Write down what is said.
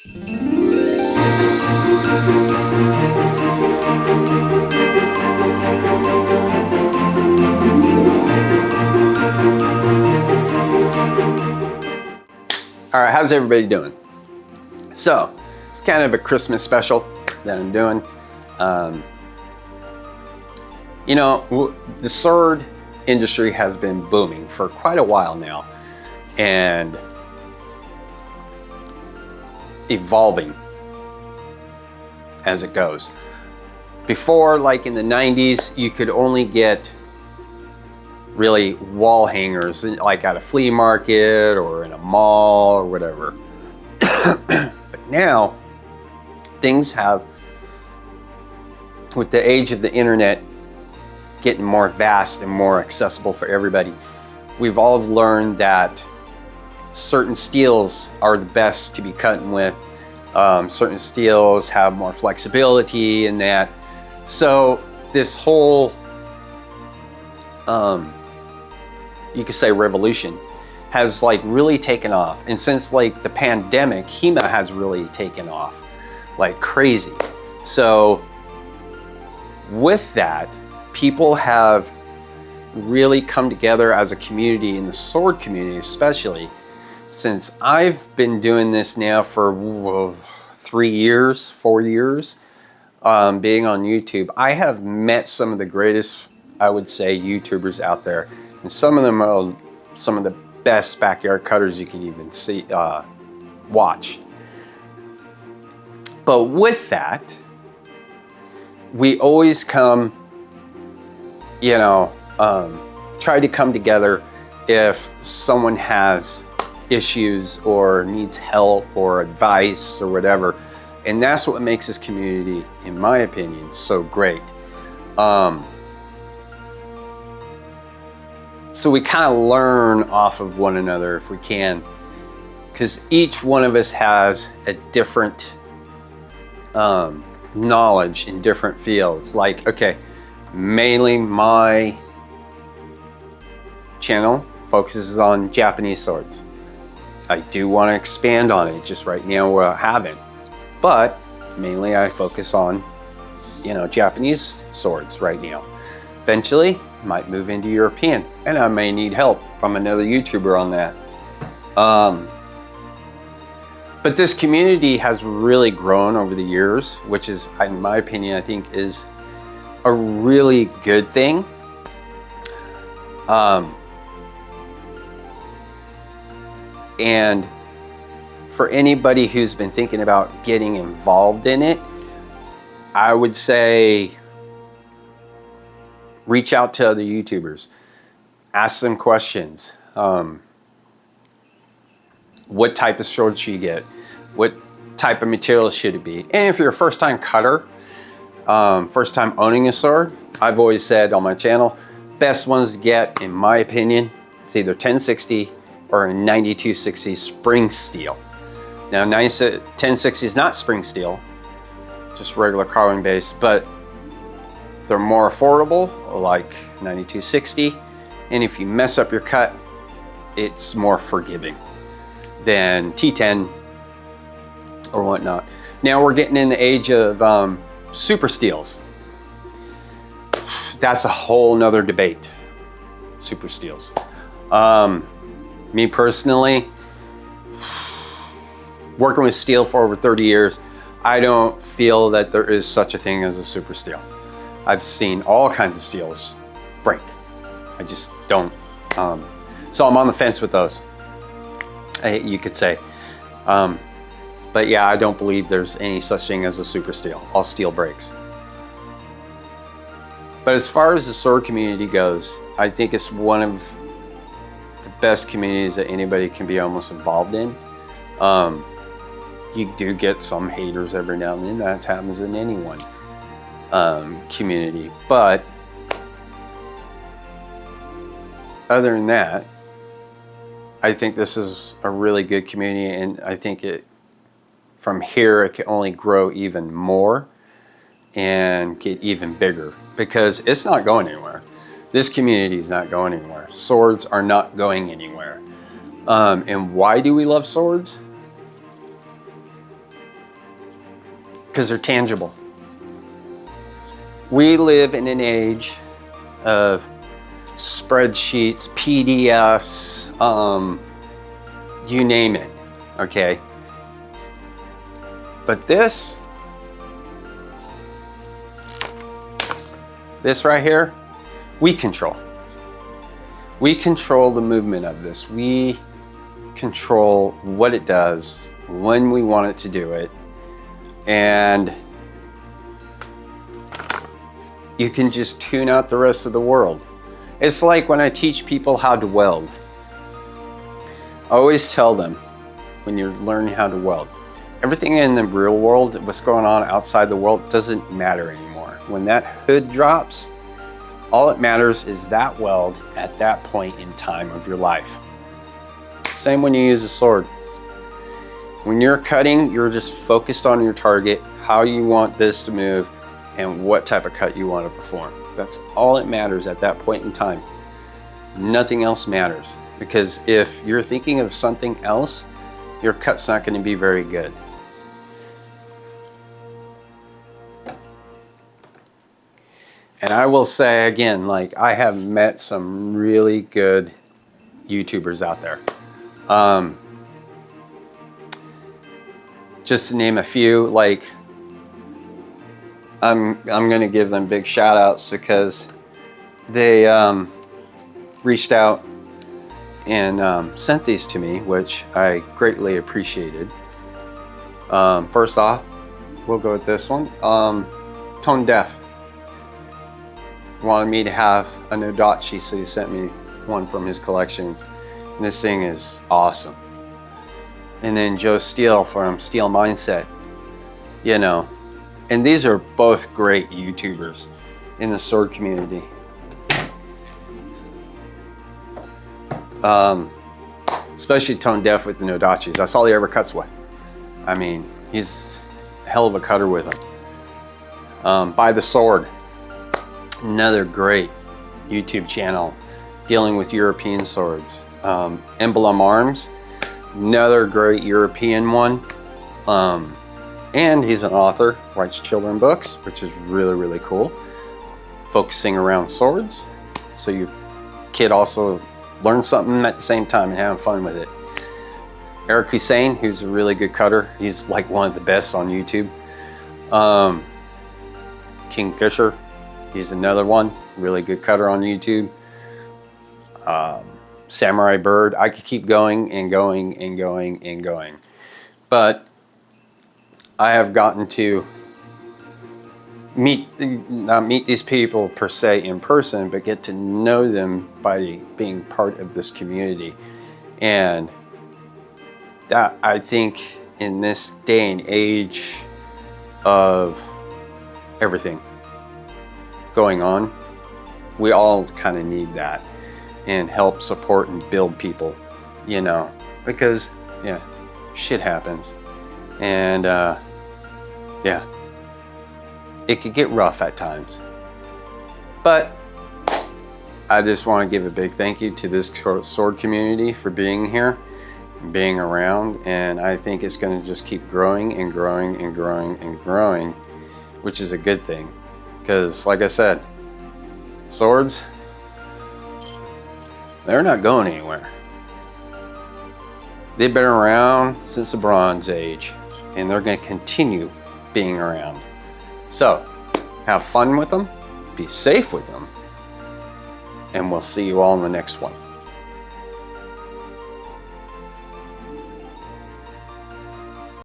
All right, how's everybody doing? So, it's kind of a Christmas special that I'm doing. You know, the sword industry has been booming for quite a while now and evolving as it goes. Before, like in the 90s, you could only get really wall hangers like at a flea market or in a mall or whatever. But now things have, with the age of the internet getting more vast and more accessible for everybody, we've all learned that certain steels are the best to be cutting with. Certain steels have more flexibility in that. So this whole you could say revolution has like really taken off. And since like the pandemic, HEMA has really taken off like crazy. So with that, people have really come together as a community, in the sword community especially, since I've been doing this now for 3 years, 4 years, being on YouTube. I have met some of the greatest, I would say, YouTubers out there. And some of them are some of the best backyard cutters you can even see, watch. But with that, we always come, you know, try to come together if someone has issues or needs help or advice or whatever. And that's what makes this community, in my opinion, so great. So we kind of learn off of one another if we can, because each one of us has a different knowledge in different fields. Like, okay, mainly my channel focuses on Japanese swords. I do want to expand on it, just right now I haven't. But mainly I focus on, you know, Japanese swords right now. Eventually, might move into European, and I may need help from another YouTuber on that. But this community has really grown over the years, which is, in my opinion, I think is a really good thing. And for anybody who's been thinking about getting involved in it, I would say reach out to other YouTubers, ask them questions. What type of sword should you get? What type of material should it be? And if you're a first-time cutter, first time owning a sword, I've always said on my channel, best ones to get, in my opinion, it's either 1060 or a 9260 spring steel. Now, 1060 is not spring steel, just regular carbon base, but they're more affordable, like 9260. And if you mess up your cut, it's more forgiving than T10 or whatnot. Now we're getting in the age of super steels. That's a whole nother debate, super steels. Me personally, working with steel for over 30 years, I don't feel that there is such a thing as a super steel. I've seen all kinds of steels break. I just don't. So I'm on the fence with those, you could say. But yeah, I don't believe there's any such thing as a super steel. All steel breaks. But as far as the sword community goes, I think it's one of the best communities that anybody can be almost involved in. You do get some haters every now and then. That happens in anyone. Community, but other than that, I think this is a really good community, and I think from here it can only grow even more and get even bigger, because it's not going anywhere. This community is not going anywhere. Swords are not going anywhere. And why do we love swords? because they're tangible. We live in an age of spreadsheets, PDFs, you name it, okay? But this right here, we control. We control the movement of this. We control what it does, when we want it to do it, and you can just tune out the rest of the world. It's like when I teach people how to weld. I always tell them, when you're learning how to weld, everything in the real world, what's going on outside the world, doesn't matter anymore. When that hood drops, all that matters is that weld at that point in time of your life. Same when you use a sword. When you're cutting, you're just focused on your target, how you want this to move, and what type of cut you want to perform. That's all that matters at that point in time. Nothing else matters, because if you're thinking of something else, your cut's not going to be very good. And I will say again, like, I have met some really good YouTubers out there. Just to name a few, like, I'm going to give them big shout outs because they reached out and sent these to me, which I greatly appreciated. First off, we'll go with this one. Tone Deaf wanted me to have a Nodachi, so he sent me one from his collection. And this thing is awesome. And then Joe Steele from Steel Mindset, you know. And these are both great YouTubers in the sword community. Especially Tone Deaf with the Nodachis. That's all he ever cuts with. I mean, he's a hell of a cutter with them. By the Sword, another great YouTube channel dealing with European swords. Emblem Arms, another great European one. And he's an author, writes children books, which is really, really cool. Focusing around swords, so your kid also learns something at the same time and having fun with it. Eric Hussein, who's a really good cutter. He's like one of the best on YouTube. Kingfisher, he's another one, really good cutter on YouTube. Samurai Bird, I could keep going and going and going and going. But I have gotten to not meet these people per se in person, but get to know them by being part of this community. And that, I think, in this day and age of everything going on, we all kind of need that and help support and build people, you know, because, yeah, shit happens. And, yeah, it could get rough at times. But I just want to give a big thank you to this sword community for being here, being around, and I think it's going to just keep growing and growing and growing and growing, which is a good thing. Because, like I said, swords, they're not going anywhere. They've been around since the Bronze Age, and they're going to continue being around. So, have fun with them, be safe with them, and we'll see you all in the next one.